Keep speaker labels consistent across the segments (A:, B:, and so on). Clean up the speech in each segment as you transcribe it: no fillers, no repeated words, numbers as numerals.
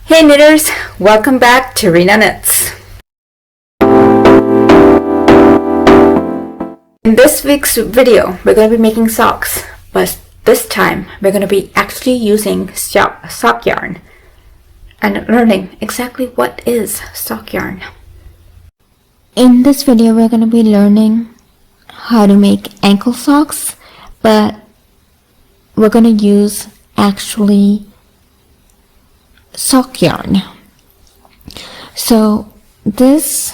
A: Hey knitters, welcome back to Rena Knits. In this week's video, we're going to be making socks, but this time we're going to be actually using sock yarn and learning exactly what is sock yarn.
B: In this video, we're going to be learning how to make ankle socks, but we're going to use actually sock yarn. So this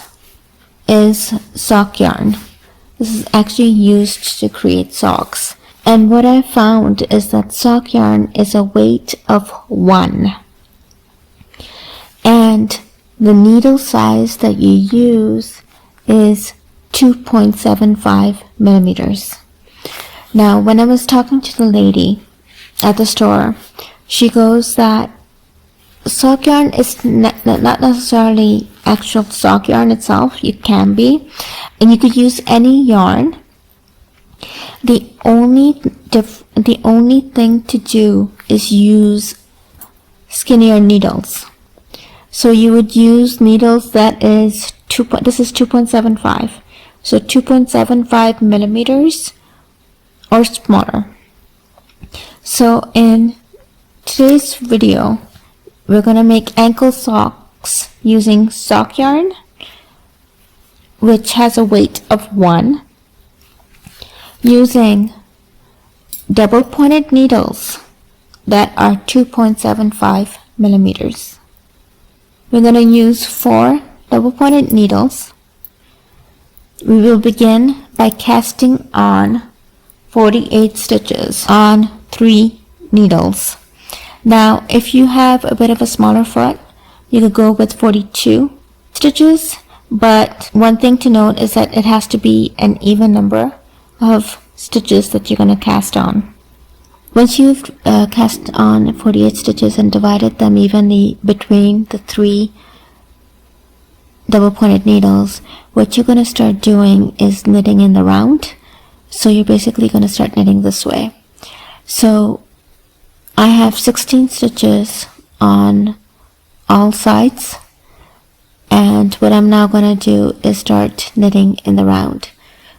B: is sock yarn. This is actually used to create socks. And what I found is that sock yarn is a weight of 1. And the needle size that you use is 2.75 millimeters. Now, when I was talking to the lady at the store, she goes that sock yarn is not necessarily actual sock yarn itself. It can be, and you could use any yarn. The only thing to do is use skinnier needles. So you would use needles that is this is 2.75, so 2.75 millimeters or smaller. So in today's video, we're going to make ankle socks using sock yarn, which has a weight of 1, using double pointed needles that are 2.75 millimeters. We're going to use 4 double pointed needles. We will begin by casting on 48 stitches on 3 needles. Now, if you have a bit of a smaller foot, you could go with 42 stitches, but one thing to note is that it has to be an even number of stitches that you're going to cast on. Once you've cast on 48 stitches and divided them evenly between the 3 double pointed needles, what you're going to start doing is knitting in the round. So you're basically going to start knitting this way. So I have 16 stitches on all sides, and what I'm now going to do is start knitting in the round.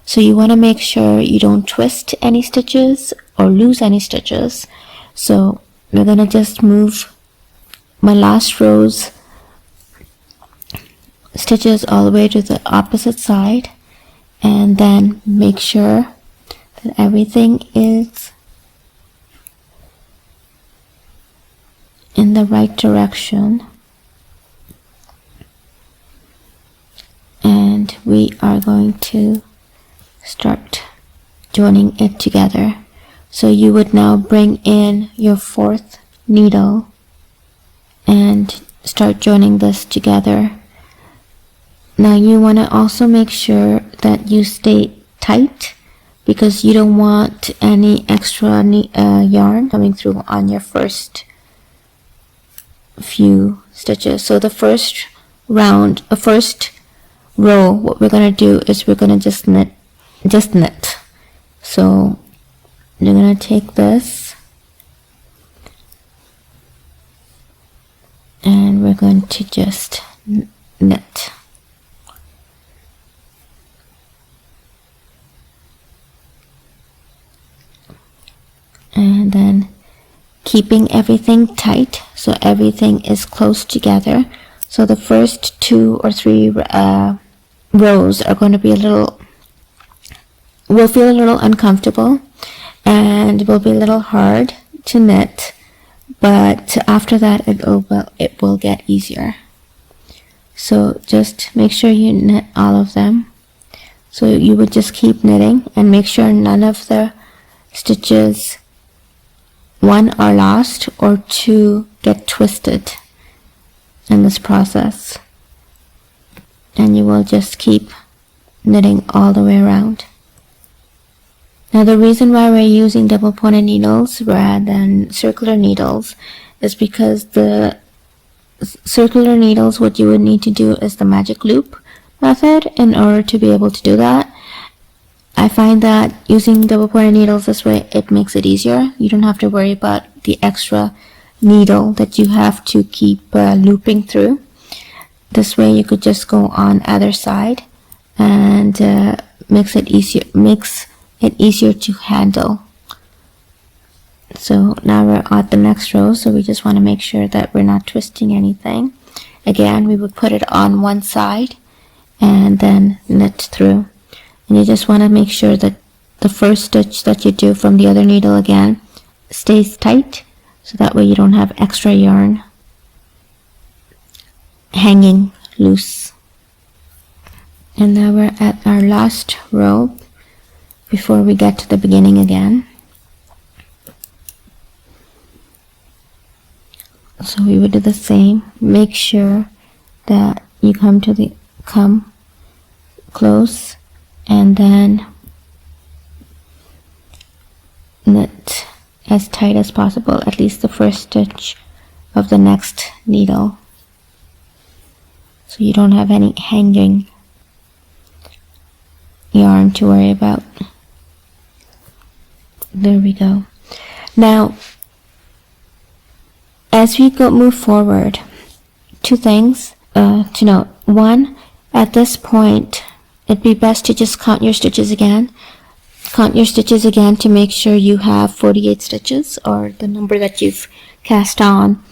B: So you want to make sure you don't twist any stitches or lose any stitches. So we're going to just move my last row's stitches all the way to the opposite side, and then make sure that everything is in the right direction, and we are going to start joining it together. So you would now bring in your 4th needle and start joining this together. Now you want to also make sure that you stay tight, because you don't want any extra yarn coming through on your first few stitches. So the first row, what we're going to do is we're going to just knit. So you're going to take this and we're going to just knit. And then keeping everything tight so everything is close together. So the first 2 or 3 rows are going to be will feel a little uncomfortable and will be a little hard to knit, but after that it will get easier. So just make sure you knit all of them. So you would just keep knitting and make sure none of the stitches, 1, are lost, or 2 get twisted in this process. And you will just keep knitting all the way around. Now the reason why we're using double pointed needles rather than circular needles is because the circular needles, what you would need to do is the magic loop method in order to be able to do that. I find that using double pointed needles this way, it makes it easier. You don't have to worry about the extra needle that you have to keep looping through. This way you could just go on either side, and makes it easier to handle. So now we're at the next row, so we just want to make sure that we're not twisting anything. Again, we would put it on one side and then knit through. And you just want to make sure that the first stitch that you do from the other needle again stays tight, so that way you don't have extra yarn hanging loose. And now we're at our last row before we get to the beginning again. So we would do the same. Make sure that you come close and then knit as tight as possible, at least the first stitch of the next needle, so you don't have any hanging yarn to worry about. There we go. Now as we move forward, two things to note. One, at this point it'd be best to just count your stitches again to make sure you have 48 stitches, or the number that you've cast on.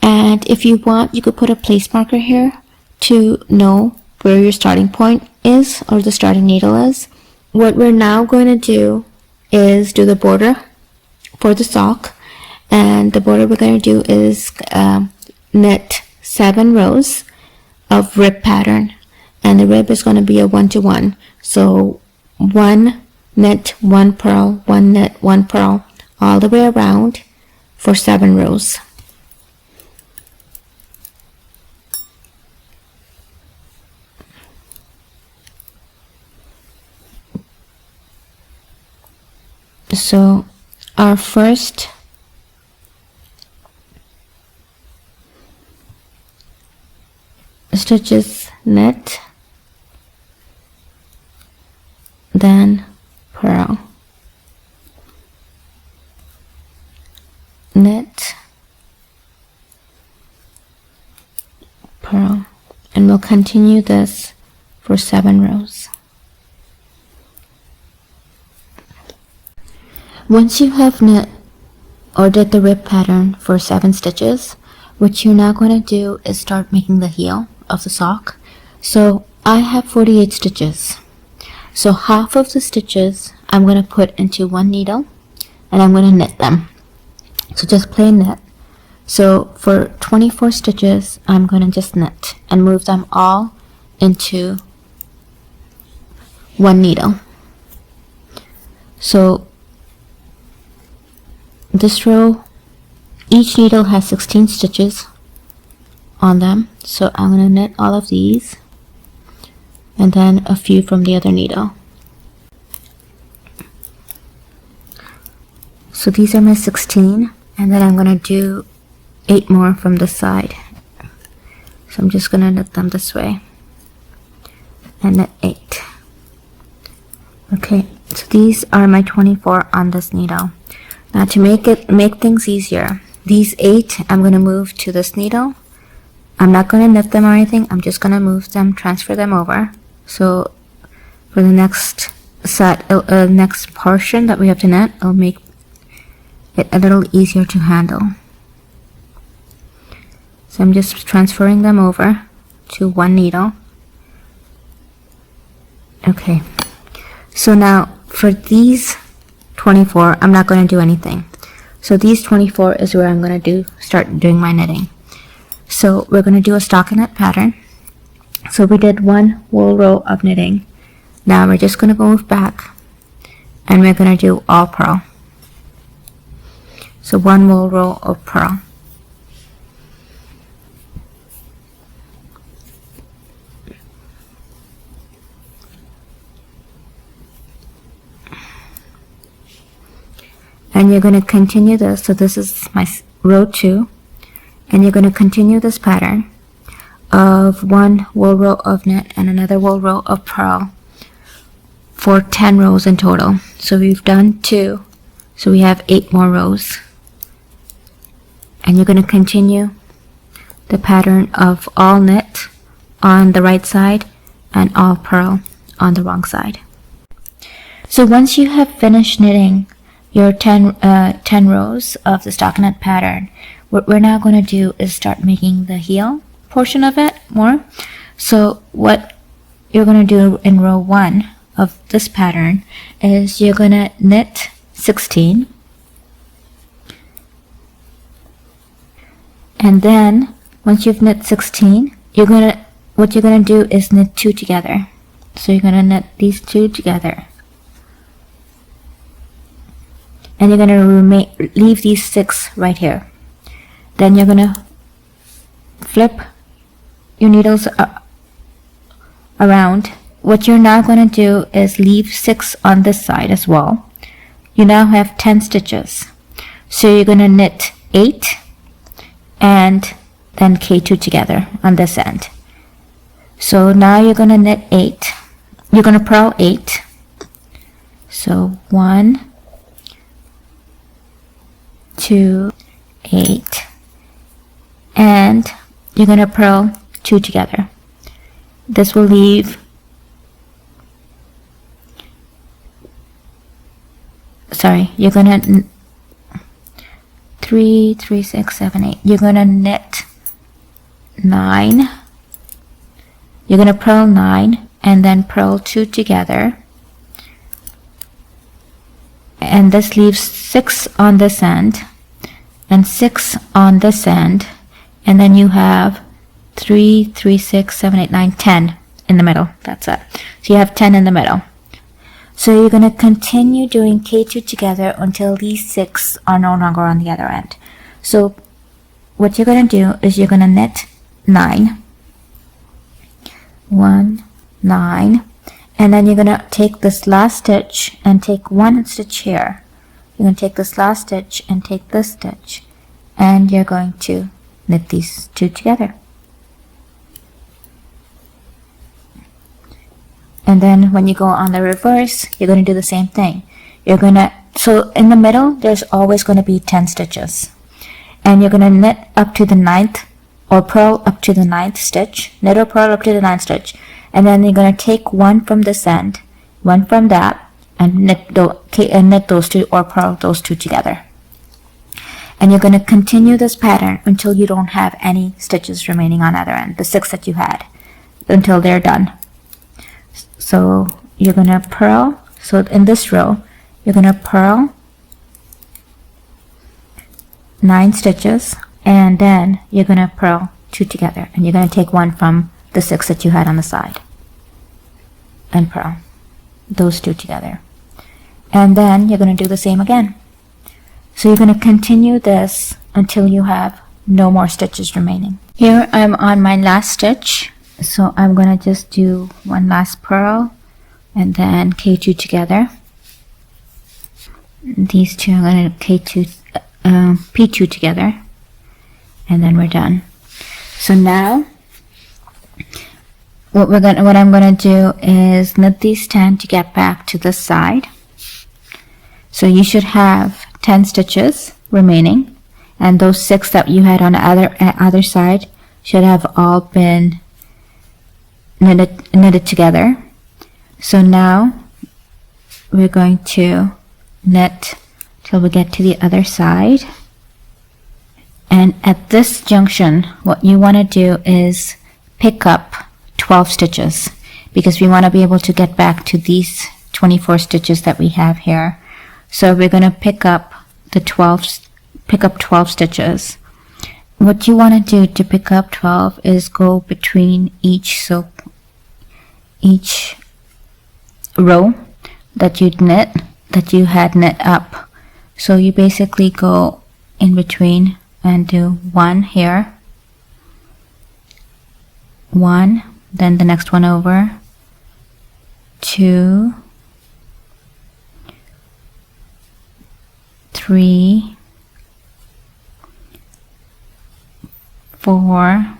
B: And if you want, you could put a place marker here to know where your starting point is, or the starting needle is. What we're now going to do is do the border for the sock. And the border we're going to do is knit 7 rows of rib pattern, and the rib is going to be a 1-to-1. So 1 knit, 1 purl, 1 knit, 1 purl, all the way around for 7 rows. So our first stitches knit, then purl, knit, purl, and we'll continue this for 7 rows. Once you have knit or did the rib pattern for 7 stitches, what you're now going to do is start making the heel of the sock. So I have 48 stitches. So half of the stitches I'm going to put into one needle, and I'm going to knit them. So just plain knit. So for 24 stitches, I'm going to just knit and move them all into one needle. So this row, each needle has 16 stitches on them, so I'm going to knit all of these and then a few from the other needle. So these are my 16, and then I'm going to do 8 more from this side. So I'm just going to knit them this way and knit 8. Okay, so these are my 24 on this needle. Now to make things easier, these 8 I'm going to move to this needle. I'm not going to knit them or anything. I'm just going to move them, transfer them over. So for the next next portion that we have to knit, it'll make it a little easier to handle. So I'm just transferring them over to one needle. Okay. So now for these 24, I'm not going to do anything. So these 24 is where I'm going to start doing my knitting. So we're going to do a stockinette pattern. So we did one wool row of knitting. Now we're just going to move back and we're going to do all purl. So one wool row of purl. And you're going to continue this. So this is my row 2, and you're going to continue this pattern of one wool row of knit and another wool row of purl for 10 rows in total. So we've done 2, so we have 8 more rows.
A: And you're going to continue the pattern of all knit on the right side and all purl on the wrong side. So once you have finished knitting your 10 rows of the stockinette pattern, what we're now going to do is start making the heel portion of it more. So what you're going to do in row 1 of this pattern is you're going to knit 16, and then once you've knit 16, what you're going to do is knit 2 together. So you're going to knit these 2 together, and you're going to leave these 6 right here. Then you're going to flip your needles around. What you're now going to do is leave 6 on this side as well. You now have 10 stitches. So you're going to knit 8 and then K2 together on this end. So now you're going to knit 8. You're going to purl 8. So 1, 2, 8, and you're going to purl 2 together. This will leave, you're going to 3, 6, 7, 8. You're going to knit 9. You're going to purl 9 and then purl 2 together. And this leaves 6 on this end and 6 on this end. And then you have 3, 6, 7, 8, 9, 10 in the middle. That's it. So you have 10 in the middle. So you're going to continue doing K2 together until these 6 are no longer on the other end. So what you're going to do is you're going to knit 9, 1, 9, and then you're going to take this last stitch and take 1 stitch here. You're going to take this last stitch and take this stitch, and you're going to knit these 2 together. And then when you go on the reverse, you're going to do the same thing. So in the middle, there's always going to be 10 stitches. And you're going to knit up to the 9th, or purl up to the 9th stitch. Knit or purl up to the 9th stitch. And then you're going to take 1 from this end, 1 from that, and knit those 2 or purl those 2 together. And you're going to continue this pattern until you don't have any stitches remaining on either end, the 6 that you had, until they're done. So you're going to purl. So in this row, you're going to purl 9 stitches, and then you're going to purl 2 together, and you're going to take 1 from the 6 that you had on the side and purl those 2 together. And then you're going to do the same again. So you're going to continue this until you have no more stitches remaining. Here I'm on my last stitch, so I'm going to just do one last purl and then K2 together. These 2 are going to P2 together, and then we're done. So now what I'm going to do is knit these 10 to get back to this side. So you should have 10 stitches remaining, and those 6 that you had on the other side should have all been knitted together. So now we're going to knit till we get to the other side. And at this junction, what you want to do is pick up 12 stitches, because we want to be able to get back to these 24 stitches that we have here. So we're going to pick up 12 stitches. What you want to do to pick up 12 is go between each row that you had knit up. So you basically go in between and do 1 here, 1, then the next one over, 2, 3, 4,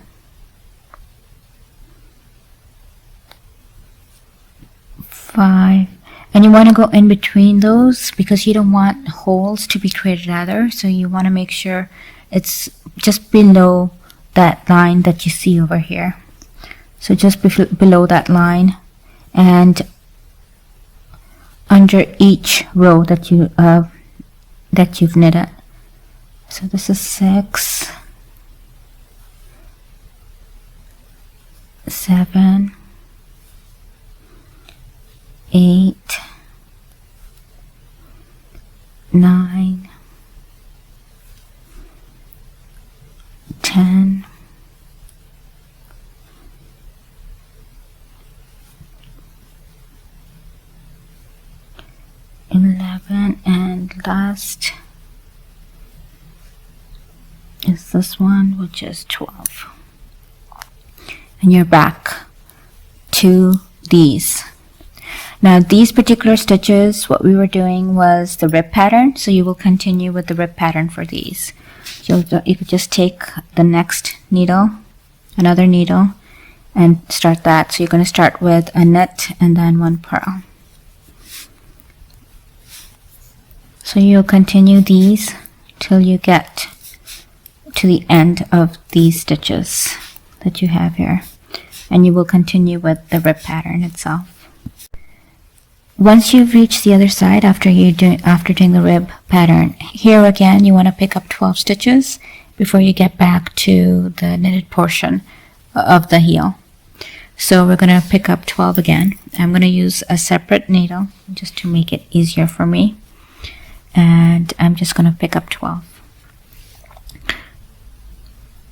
A: 5, and you want to go in between those because you don't want holes to be created either. So you want to make sure
B: It's just below that line that you see over here. So just below that line, and under each row that you've knitted. So this is 6, 7, 8, 9, 10, 11, and last is this one, which is 12. And you're back to these. Now these particular stitches, what we were doing was the rib pattern, so you will continue with the rib pattern for these. You could just take the next needle, another needle, and start that. So you're going to start with a knit and then 1 purl. So you'll continue these till you get to the end of these stitches that you have here, and you will continue with the rib pattern itself. Once you've reached the other side after doing the rib pattern, here again you want to pick up 12 stitches before you get back to the knitted portion of the heel. So we're going to pick up 12 again. I'm going to use a separate needle just to make it easier for me, and I'm just going to pick up 12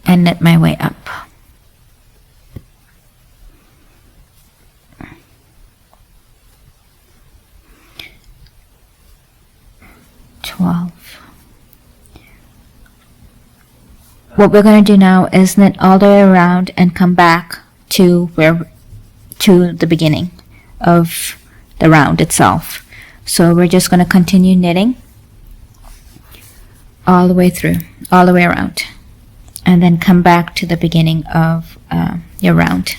B: and knit my way up. What we're going to do now is knit all the way around and come back to the beginning of the round itself. So we're just going to continue knitting all the way through, all the way around, and then come back to the beginning of your round.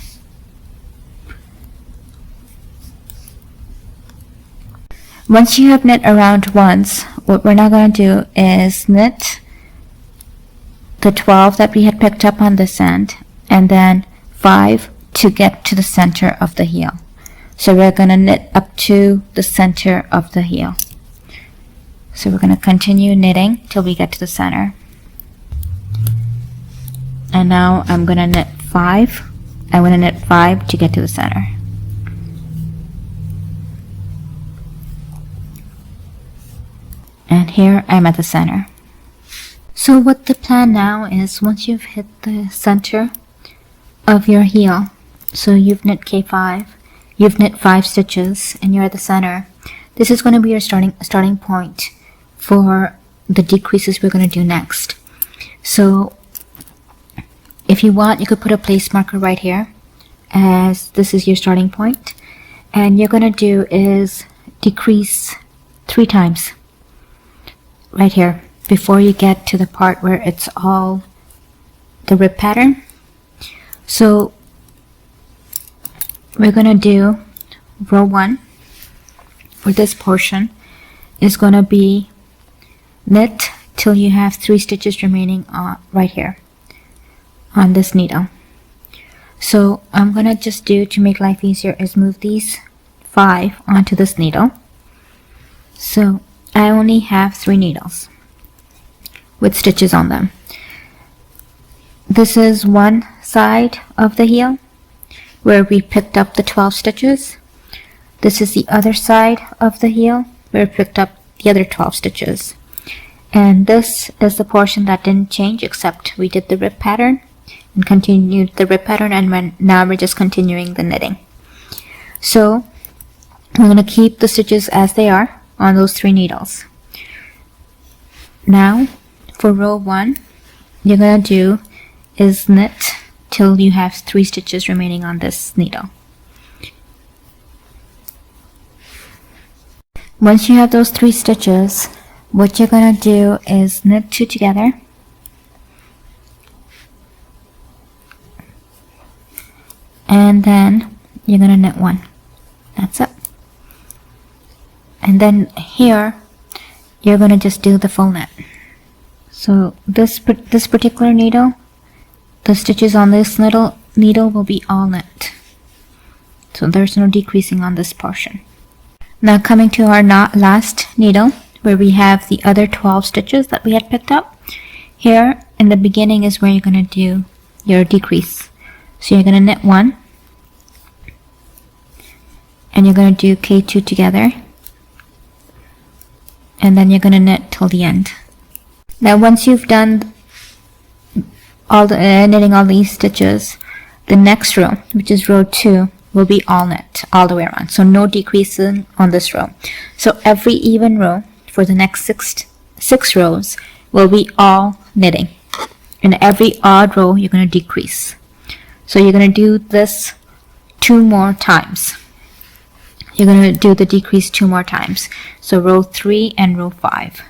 B: Once you have knit around once, what we're now going to do is knit the 12 that we had picked up on this end, and then 5 to get to the center of the heel. So we're going to knit up to the center of the heel. So we're going to continue knitting till we get to the center. And now I'm going to knit 5. I'm going to knit 5 to get to the center. And here I'm at the center. So what the plan now is, once you've hit the center of your heel, so you've knit K5, you've knit 5 stitches, and you're at the center, this is going to be your starting point for the decreases we're going to do next. So if you want, you could put a place marker right here, as this is your starting point, and you're going to do is decrease 3 times right here before you get to the part where it's all the rib pattern. So we're going to do row 1 for this portion is going to be knit till you have 3 stitches remaining right here on this needle. So I'm going to just do, to make life easier, is move these 5 onto this needle. So I only have 3 needles with stitches on them. This is one side of the heel where we picked up the 12 stitches. This is the other side of the heel where we picked up the other 12 stitches. And this is the portion that didn't change, except we did the rib pattern and continued the rib pattern, and now we're just continuing the knitting. So I'm going to keep the stitches as they are on those 3 needles. Now for row 1, you're going to do is knit till you have 3 stitches remaining on this needle. Once you have those 3 stitches, what you're going to do is knit 2 together, and then you're going to knit 1. That's it. And then here you're going to just do the full knit. So this particular needle, the stitches on this needle will be all knit. So there's no decreasing on this portion. Now coming to our last needle, where we have the other 12 stitches that we had picked up. Here in the beginning is where you're going to do your decrease. So you're going to knit 1, and you're going to do K2 together, and then you're going to knit till the end. Now once you've done all the knitting all these stitches, the next row, which is row 2, will be all knit all the way around, so no decreasing on this row. So every even row for the next six rows will be all knitting, and every odd row you're going to decrease. So you're going to do this 2 more times. You're going to do the decrease 2 more times, so row 3 and row 5.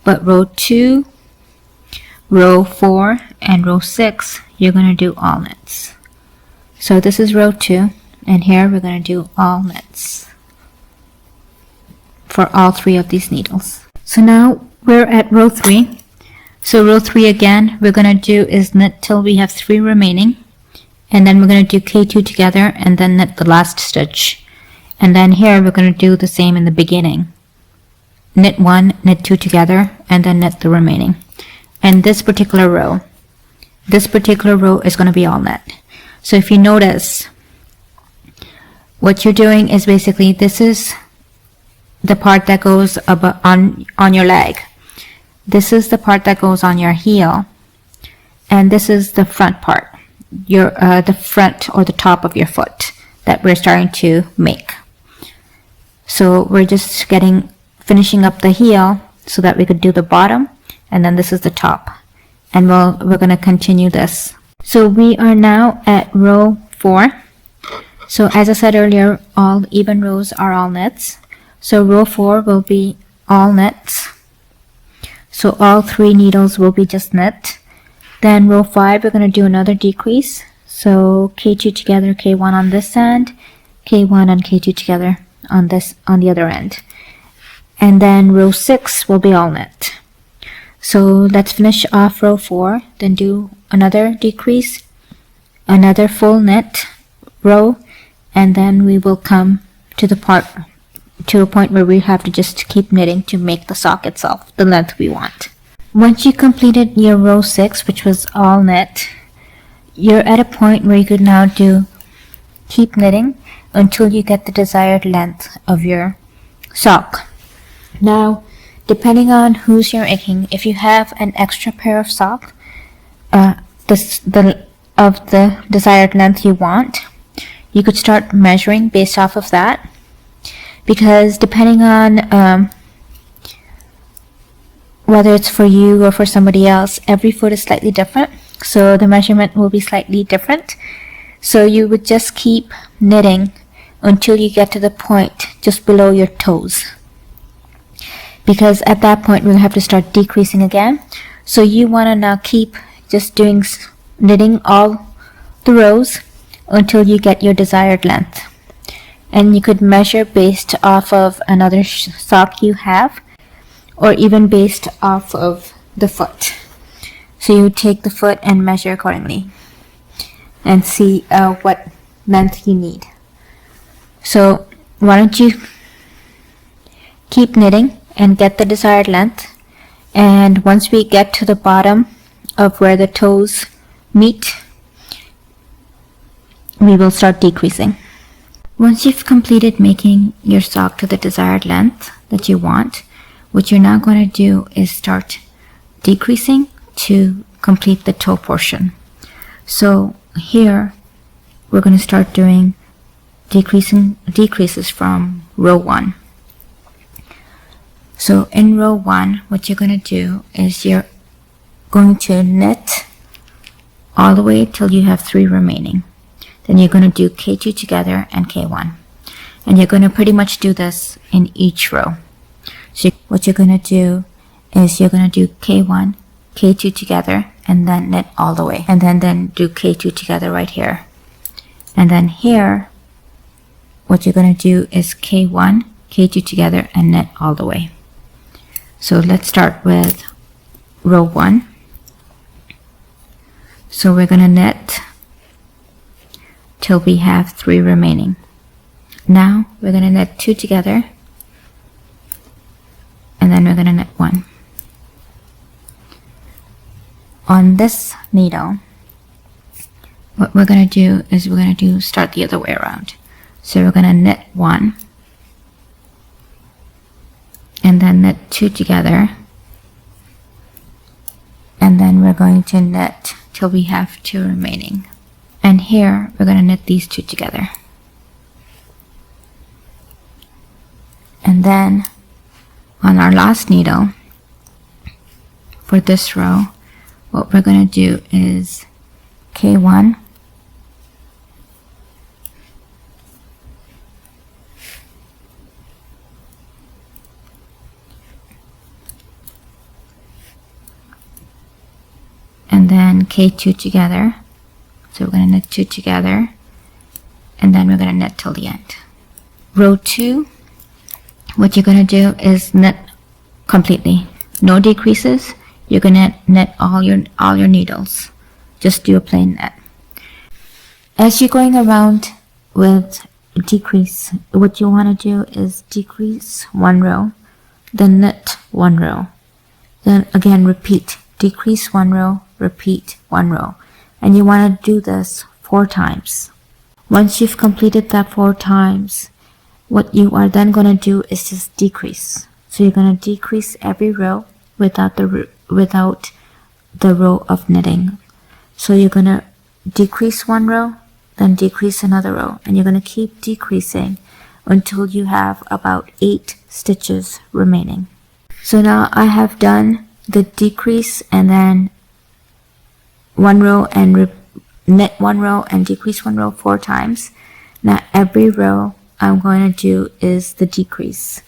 B: But row 2, row 4, and row 6, you're going to do all knits. So this is row 2, and here we're going to do all knits for all 3 of these needles. So now we're at row 3. So row 3 again, we're going to do is knit till we have 3 remaining, and then we're going to do K2 together and then knit the last stitch. And then here we're going to do the same in the beginning. Knit 1, knit 2 together, and then knit the remaining. And this particular row is going to be all knit. So if you notice, what you're doing is basically, this is the part that goes on your leg. This is the part that goes on your heel, and this is the front part, the front or the top of your foot that we're starting to make. So we're just finishing up the heel so that we could do the bottom, and then this is the top, and we're going to continue this. So we are now at row 4. So as I said earlier, all even rows are all knits. So row 4 will be all knits. So all 3 needles will be just knit. Then row 5, we're going to do another decrease. So K2 together, K1 on this end, K1 and K2 together on the other end. And then row 6 will be all knit. So let's finish off row 4, then do another decrease, another full knit row, and then we will come to a point where we have to just keep knitting to make the sock itself the length we want. Once you completed your row 6, which was all knit, you're at a point where you could now keep knitting until you get the desired length of your sock. Now, depending on whose you're making, if you have an extra pair of socks of the desired length you want, you could start measuring based off of that, because depending on whether it's for you or for somebody else, every foot is slightly different, so the measurement will be slightly different. So you would just keep knitting until you get to the point just below your toes, because at that point we'll have to start decreasing again. So you want to now keep just knitting all the rows until you get your desired length. And you could measure based off of another sock you have, or even based off of the foot. So you take the foot and measure accordingly and see what length you need. So why don't you keep knitting and get the desired length, and once we get to the bottom of where the toes meet, we will start decreasing. Once you've completed making your sock to the desired length that you want, what you're now going to do is start decreasing to complete the toe portion. So here we're going to start doing decreases from row 1. So in row 1, what you're going to do is you're going to knit all the way till you have 3 remaining. Then you're going to do K2 together and K1. And you're going to pretty much do this in each row. So what you're going to do is you're going to do K1, K2 together, and then knit all the way. And then do K2 together right here. And then here, what you're going to do is K1, K2 together, and knit all the way. So let's start with
A: row 1. So we're gonna knit till we have 3 remaining. Now we're gonna knit 2 together, and then we're gonna knit 1. On this needle, what we're gonna do is we're gonna start the other way around. So we're gonna knit 1, and then knit 2 together, and then we're going to knit till we have 2 remaining. And here we're going to knit these 2 together. And then on our last needle for this row, what we're going to do is K1, and then K2 together. So we're going to knit 2 together, and then we're going to knit till the end. Row 2, what you're going to do is knit completely, no decreases. You're going to knit all your needles. Just do a plain knit. As you're going around with decrease, what you want to do is decrease 1 row, then knit 1 row, then again repeat, decrease 1 row, repeat 1 row. And you want to do this 4 times. Once you've completed that 4 times, what you are then going to do is just decrease. So you're going to decrease every row without the row of knitting. So you're going to decrease 1 row, then decrease another row, and you're going to keep decreasing until you have about 8 stitches remaining. So now I have done the decrease and then 1 row and knit 1 row and decrease 1 row 4 times. Now every row I'm going to do is the decrease.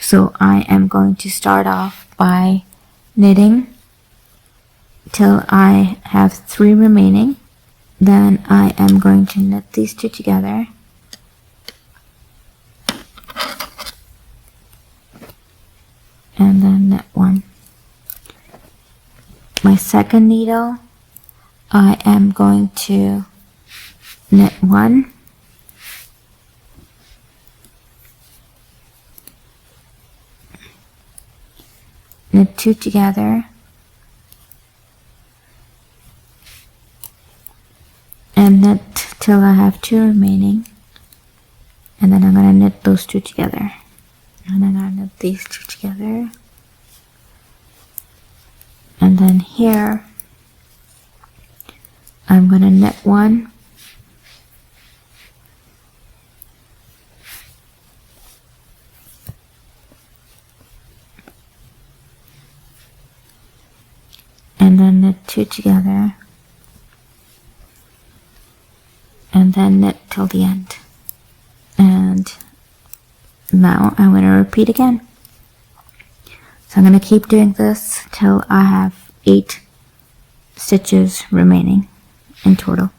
A: So I am going to start off by knitting till I have 3 remaining. Then I am going to knit these 2 together, and then knit 1. My second needle, I am going to knit 1, knit 2 together, and knit till I have 2 remaining, and then I'm going to knit those 2 together, and then I'm going to knit these 2 together, and then here I'm going to knit 1, and then knit 2 together, and then knit till the end. And now I'm going to repeat again. So I'm going to keep doing this till I have 8 stitches remaining in total.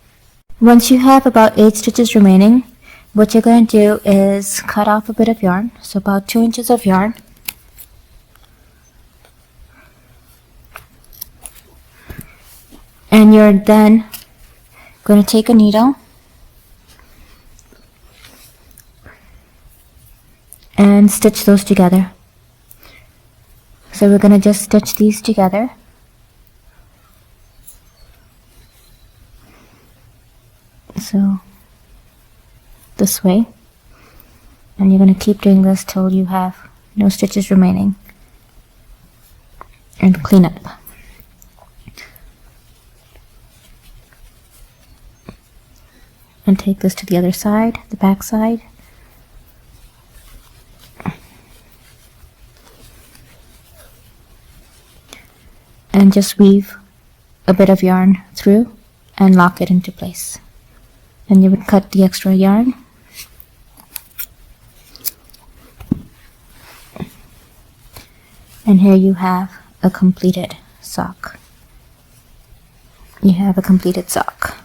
A: Once you have about 8 stitches remaining, what you're going to do is cut off a bit of yarn, so about 2 inches of yarn, and you're then going to take a needle and stitch those together. So we're going to just stitch these together. So this way, and you're going to keep doing this till you have no stitches remaining, and clean up. And take this to the other side, the back side. And just weave a bit of yarn through and lock it into place. Then you would cut the extra yarn and here you have a completed sock. You have a completed sock.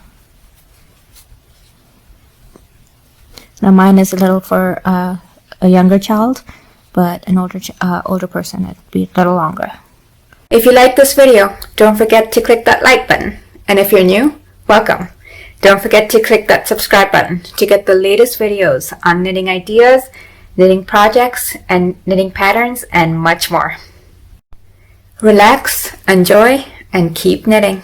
A: Now mine is a little for a younger child, but an older person it'd be a little longer. If you like this video, don't forget to click that like button. And if you're new, welcome. Don't forget to click that subscribe button to get the latest videos on knitting ideas, knitting projects, and knitting patterns, and much more. Relax, enjoy, and keep knitting.